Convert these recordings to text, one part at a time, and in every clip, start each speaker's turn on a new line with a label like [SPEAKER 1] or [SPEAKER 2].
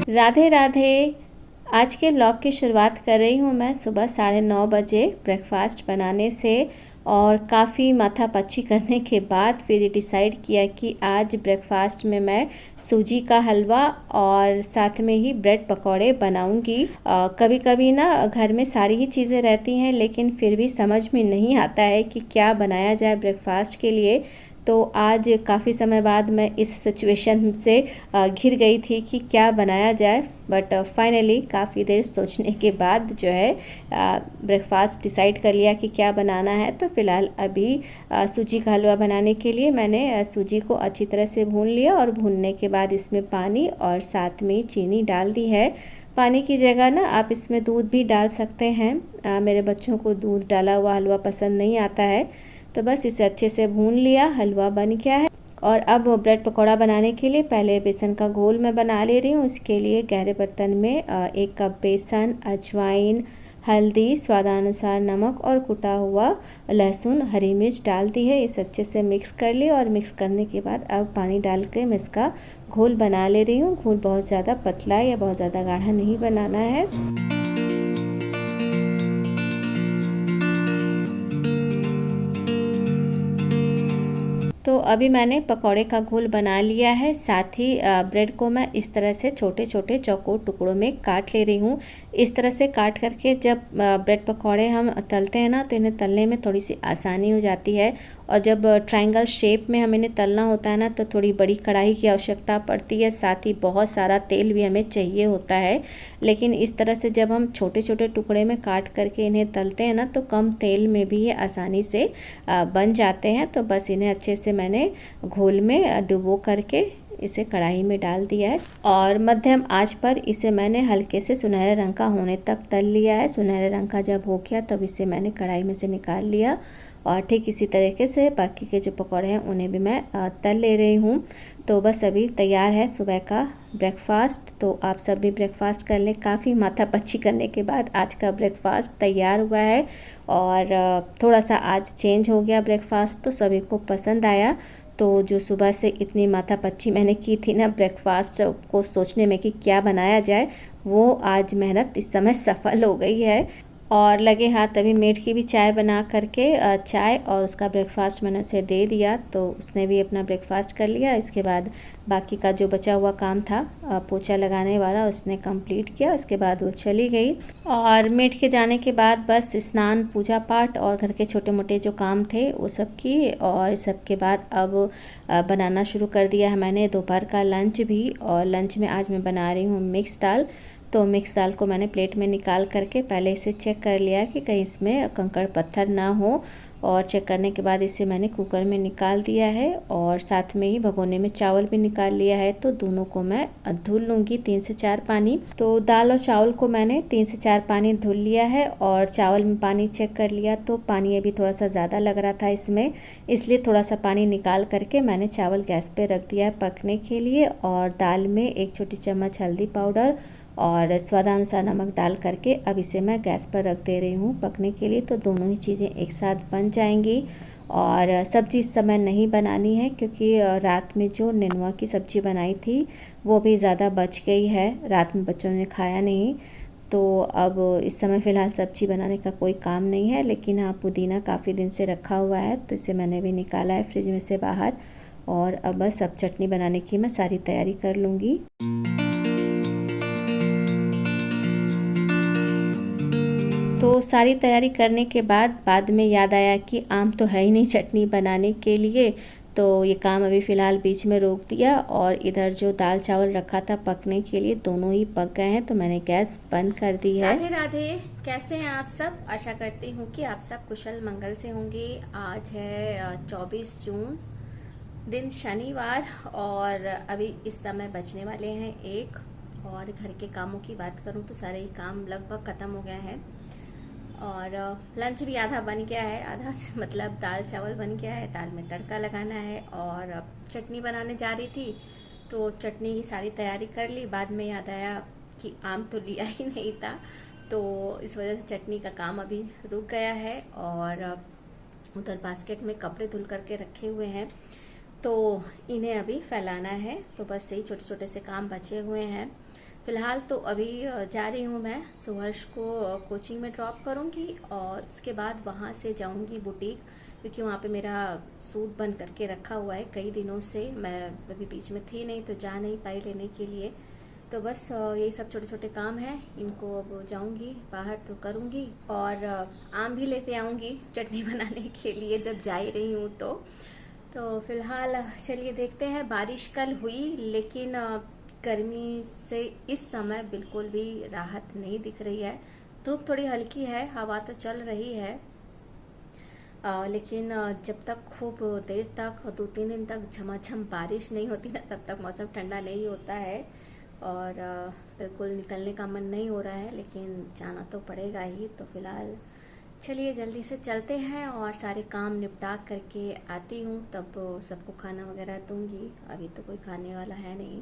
[SPEAKER 1] राधे राधे। आज के ब्लॉग की शुरुआत कर रही हूँ मैं सुबह 9:30 बजे ब्रेकफास्ट बनाने से। और काफ़ी माथापच्ची करने के बाद फिर डिसाइड किया कि आज ब्रेकफास्ट में मैं सूजी का हलवा और साथ में ही ब्रेड पकौड़े बनाऊंगी। कभी कभी ना घर में सारी ही चीज़ें रहती हैं, लेकिन फिर भी समझ में नहीं आता है कि क्या बनाया जाए ब्रेकफास्ट के लिए। तो आज काफ़ी समय बाद मैं इस सिचुएशन से घिर गई थी कि क्या बनाया जाए। बट फाइनली काफ़ी देर सोचने के बाद जो है ब्रेकफास्ट डिसाइड कर लिया कि क्या बनाना है। तो फ़िलहाल अभी सूजी का हलवा बनाने के लिए मैंने सूजी को अच्छी तरह से भून लिया और भूनने के बाद इसमें पानी और साथ में चीनी डाल दी है। पानी की जगह ना आप इसमें दूध भी डाल सकते हैं। मेरे बच्चों को दूध डाला हुआ हलवा पसंद नहीं आता है। तो बस इसे अच्छे से भून लिया, हलवा बन गया है। और अब ब्रेड पकौड़ा बनाने के लिए पहले बेसन का घोल मैं बना ले रही हूँ। इसके लिए गहरे बर्तन में 1 कप बेसन, अजवाइन, हल्दी, स्वादानुसार नमक और कुटा हुआ लहसुन, हरी मिर्च डाल दी है। इसे अच्छे से मिक्स कर लिया और मिक्स करने के बाद अब पानी डाल के मैं इसका घोल बना ले रही हूँ। घोल बहुत ज़्यादा पतला या बहुत ज़्यादा गाढ़ा नहीं बनाना है। तो अभी मैंने पकौड़े का घोल बना लिया है। साथ ही ब्रेड को मैं इस तरह से छोटे छोटे चौकोर टुकड़ों में काट ले रही हूँ। इस तरह से काट करके जब ब्रेड पकौड़े हम तलते हैं ना, तो इन्हें तलने में थोड़ी सी आसानी हो जाती है। और जब ट्रायंगल शेप में हमें इन्हें तलना होता है ना, तो थोड़ी बड़ी कढ़ाई की आवश्यकता पड़ती है। साथ ही बहुत सारा तेल भी हमें चाहिए होता है। लेकिन इस तरह से जब हम छोटे छोटे टुकड़े में काट करके इन्हें तलते हैं ना, तो कम तेल में भी ये आसानी से बन जाते हैं। तो बस इन्हें अच्छे से मैंने घोल में डुबो करके इसे कढ़ाई में डाल दिया है और मध्यम आंच पर इसे मैंने हल्के से सुनहरे रंग का होने तक तल लिया है। सुनहरे रंग का जब हो गया तब इसे मैंने कढ़ाई में से निकाल लिया। और ठीक इसी तरीके से बाकी के जो पकौड़े हैं उन्हें भी मैं तल ले रही हूँ। तो बस अभी तैयार है सुबह का ब्रेकफास्ट। तो आप सब भी ब्रेकफास्ट कर लें। काफ़ी माथापच्ची करने के बाद आज का ब्रेकफास्ट तैयार हुआ है और थोड़ा सा आज चेंज हो गया ब्रेकफास्ट, तो सभी को पसंद आया। तो जो सुबह से इतनी माथापच्ची मैंने की थी ना ब्रेकफास्ट को सोचने में कि क्या बनाया जाए, वो आज मेहनत इस समय सफल हो गई है। और लगे हाथ अभी मेड की भी चाय बना करके चाय और उसका ब्रेकफास्ट मैंने उसे दे दिया, तो उसने भी अपना ब्रेकफास्ट कर लिया। इसके बाद बाकी का जो बचा हुआ काम था पोछा लगाने वाला, उसने कंप्लीट किया। उसके बाद वो चली गई और मेड के जाने के बाद बस स्नान, पूजा पाठ और घर के छोटे मोटे जो काम थे वो सब की। और सब के बाद अब बनाना शुरू कर दिया है मैंने दोपहर का लंच भी। और लंच में आज मैं बना रही हूँ मिक्स दाल। तो मिक्स दाल को मैंने प्लेट में निकाल करके पहले इसे चेक कर लिया कि कहीं इसमें कंकड़ पत्थर ना हो। और चेक करने के बाद इसे मैंने कुकर में निकाल दिया है और साथ में ही भगोने में चावल भी निकाल लिया है। तो दोनों को मैं धुल लूँगी 3 से 4 पानी। तो दाल और चावल को मैंने 3 से 4 पानी धुल लिया है और चावल में पानी चेक कर लिया तो पानी अभी थोड़ा सा ज़्यादा लग रहा था इसमें, इसलिए थोड़ा सा पानी निकाल करके मैंने चावल गैस पे रख दिया है पकने के लिए। और दाल में 1 छोटी चम्मच हल्दी पाउडर और स्वादानुसार नमक डाल करके अब इसे मैं गैस पर रख दे रही हूँ पकने के लिए। तो दोनों ही चीज़ें एक साथ बन जाएंगी। और सब्ज़ी इस समय नहीं बनानी है क्योंकि रात में जो नेनुआ की सब्ज़ी बनाई थी वो भी ज़्यादा बच गई है, रात में बच्चों ने खाया नहीं। तो अब इस समय फ़िलहाल सब्ज़ी बनाने का कोई काम नहीं है। लेकिन हाँ, पुदीना काफ़ी दिन से रखा हुआ है तो इसे मैंने भी निकाला है फ्रिज में से बाहर। और अब बस अब चटनी बनाने की मैं सारी तैयारी कर लूँगी। तो सारी तैयारी करने के बाद में याद आया कि आम तो है ही नहीं चटनी बनाने के लिए। तो ये काम अभी फ़िलहाल बीच में रोक दिया और इधर जो दाल चावल रखा था पकने के लिए दोनों ही पक गए हैं, तो मैंने गैस बंद कर दी है। राधे राधे, कैसे हैं आप सब? आशा करती हूँ कि आप सब कुशल मंगल से होंगे। आज है 24 जून, दिन शनिवार और अभी इस समय बजने वाले हैं 1। और घर के कामों की बात करूँ तो सारे ही काम लगभग ख़त्म हो गए हैं और लंच भी आधा बन गया है। आधा से मतलब दाल चावल बन गया है, दाल में तड़का लगाना है। और चटनी बनाने जा रही थी तो चटनी की सारी तैयारी कर ली। बाद में याद आया कि आम तो लिया ही नहीं था, तो इस वजह से चटनी का काम अभी रुक गया है। और उधर बास्केट में कपड़े धुल करके रखे हुए हैं तो इन्हें अभी फैलाना है। तो बस यही छोटे छोटे से काम बचे हुए हैं। फ़िलहाल तो अभी जा रही हूँ मैं सुहर्ष को कोचिंग में ड्रॉप करूँगी और उसके बाद वहाँ से जाऊँगी बुटीक, क्योंकि वहाँ पे मेरा सूट बन करके रखा हुआ है कई दिनों से। मैं अभी बीच में थी नहीं तो जा नहीं पाई लेने के लिए। तो बस यही सब छोटे छोटे काम हैं, इनको अब जाऊँगी बाहर तो करूँगी। और आम भी लेते आऊँगी चटनी बनाने के लिए जब जा ही रही हूँ तो फिलहाल चलिए देखते हैं। बारिश कल हुई लेकिन गर्मी से इस समय बिल्कुल भी राहत नहीं दिख रही है। धूप थोड़ी हल्की है, हवा तो चल रही है, लेकिन जब तक खूब देर तक 2-3 दिन तक झमाझम बारिश नहीं होती ना, तब तक मौसम ठंडा नहीं होता है और बिल्कुल निकलने का मन नहीं हो रहा है, लेकिन जाना तो पड़ेगा ही। तो फिलहाल चलिए जल्दी से चलते हैं और सारे काम निपटा करके आती हूँ, तब सबको खाना वगैरह दूंगी। अभी तो कोई खाने वाला है नहीं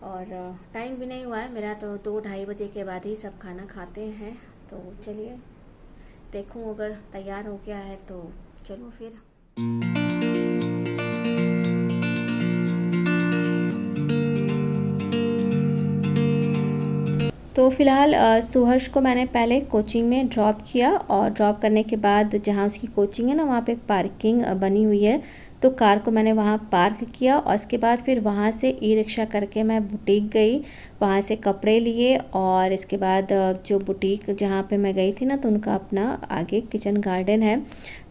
[SPEAKER 1] और टाइम भी नहीं हुआ है मेरा, तो 2-2:30 बजे के बाद ही सब खाना खाते हैं। तो चलिए देखूँ अगर तैयार हो गया है तो चलो फिर। तो फ़िलहाल सुहर्ष को मैंने पहले कोचिंग में ड्रॉप किया और ड्रॉप करने के बाद जहाँ उसकी कोचिंग है ना, वहाँ पे एक पार्किंग बनी हुई है, तो कार को मैंने वहाँ पार्क किया और उसके बाद फिर वहाँ से ई रिक्शा करके मैं बुटीक गई। वहाँ से कपड़े लिए और इसके बाद जो बुटीक जहाँ पे मैं गई थी ना, तो उनका अपना आगे किचन गार्डन है,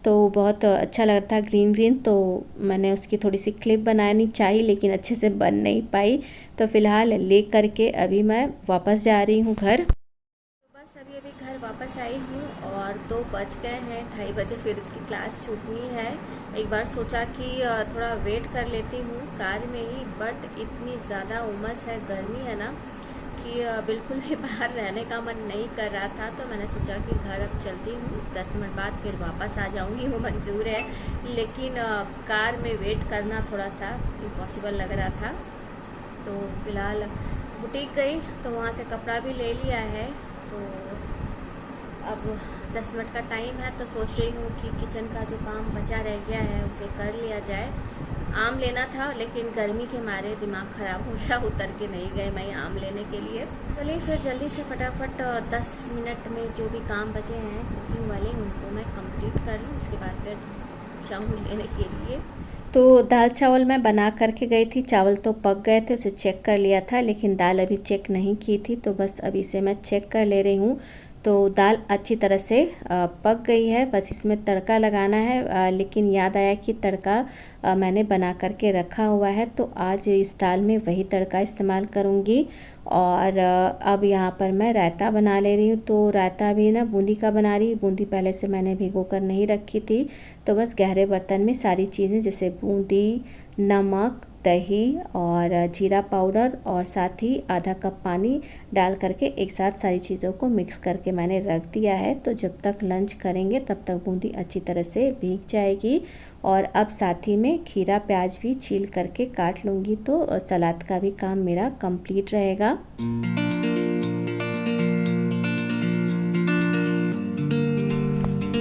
[SPEAKER 1] तो बहुत अच्छा लग रहा था ग्रीन ग्रीन। तो मैंने उसकी थोड़ी सी क्लिप बनानी चाहिए लेकिन अच्छे से बन नहीं पाई। तो फ़िलहाल ले करके अभी मैं वापस जा रही हूँ घर। बस अभी घर वापस आई हूँ और 2 बज गए हैं, 2:30 बजे फिर उसकी क्लास छूटनी है। एक बार सोचा कि थोड़ा वेट कर लेती हूँ कार में ही, बट इतनी ज़्यादा उमस है, गर्मी है ना, कि बिल्कुल भी बाहर रहने का मन नहीं कर रहा था। तो मैंने सोचा कि घर अब चलती हूँ, 10 मिनट बाद फिर वापस आ जाऊँगी, वो मंजूर है, लेकिन कार में वेट करना थोड़ा सा इम्पॉसिबल लग रहा था। तो फिलहाल बुटीक गई तो वहाँ से कपड़ा भी ले लिया है। तो अब 10 मिनट का टाइम है, तो सोच रही हूँ कि किचन का जो काम बचा रह गया है उसे कर लिया जाए। आम लेना था लेकिन गर्मी के मारे दिमाग ख़राब हो गया, उतर के नहीं गए मैं आम लेने के लिए। चलिए फिर जल्दी से फटाफट 10 मिनट में जो भी काम बचे हैं कुकिंग वाले उनको मैं कंप्लीट कर लूँ, उसके बाद फिर जाऊँ लेने के लिए। तो दाल चावल मैं बना करके गई थी, चावल तो पक गए थे, उसे चेक कर लिया था, लेकिन दाल अभी चेक नहीं की थी, तो बस अभी इसे मैं चेक कर ले रही हूँ। तो दाल अच्छी तरह से पक गई है, बस इसमें तड़का लगाना है। लेकिन याद आया कि तड़का मैंने बना करके रखा हुआ है, तो आज इस दाल में वही तड़का इस्तेमाल करूँगी। और अब यहाँ पर मैं रायता बना ले रही हूँ। तो रायता भी ना बूंदी का बना रही, बूंदी पहले से मैंने भिगो कर नहीं रखी थी, तो बस गहरे बर्तन में सारी चीज़ें जैसे बूंदी, नमक, दही और जीरा पाउडर और साथ ही आधा कप पानी डाल करके एक साथ सारी चीज़ों को मिक्स करके मैंने रख दिया है। तो जब तक लंच करेंगे तब तक बूंदी अच्छी तरह से भीग जाएगी। और अब साथ ही में खीरा प्याज भी छील करके काट लूँगी, तो सलाद का भी काम मेरा कंप्लीट रहेगा।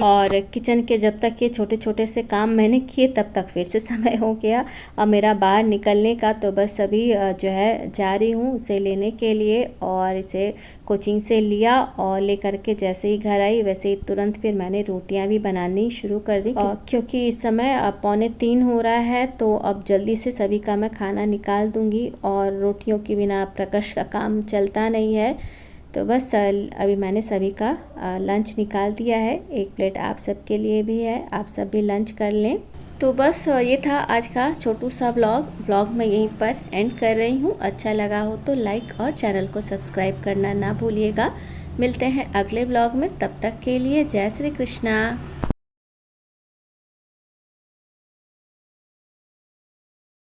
[SPEAKER 1] और किचन के जब तक ये छोटे छोटे से काम मैंने किए तब तक फिर से समय हो गया अब मेरा बाहर निकलने का। तो बस अभी जो है जा रही हूँ उसे लेने के लिए, और इसे कोचिंग से लिया और ले करके जैसे ही घर आई वैसे ही तुरंत फिर मैंने रोटियां भी बनानी शुरू कर दी, क्योंकि इस समय 2:45 हो रहा है। तो अब जल्दी से सभी का मैं खाना निकाल दूँगी, और रोटियों के बिना प्रकाश का काम चलता नहीं है। तो बस अभी मैंने सभी का लंच निकाल दिया है, एक प्लेट आप सबके लिए भी है, आप सब भी लंच कर लें। तो बस ये था आज का छोटू सा व्लॉग मैं यहीं पर एंड कर रही हूँ। अच्छा लगा हो तो लाइक और चैनल को सब्सक्राइब करना ना भूलिएगा। मिलते हैं अगले व्लॉग में, तब तक के लिए जय श्री कृष्णा।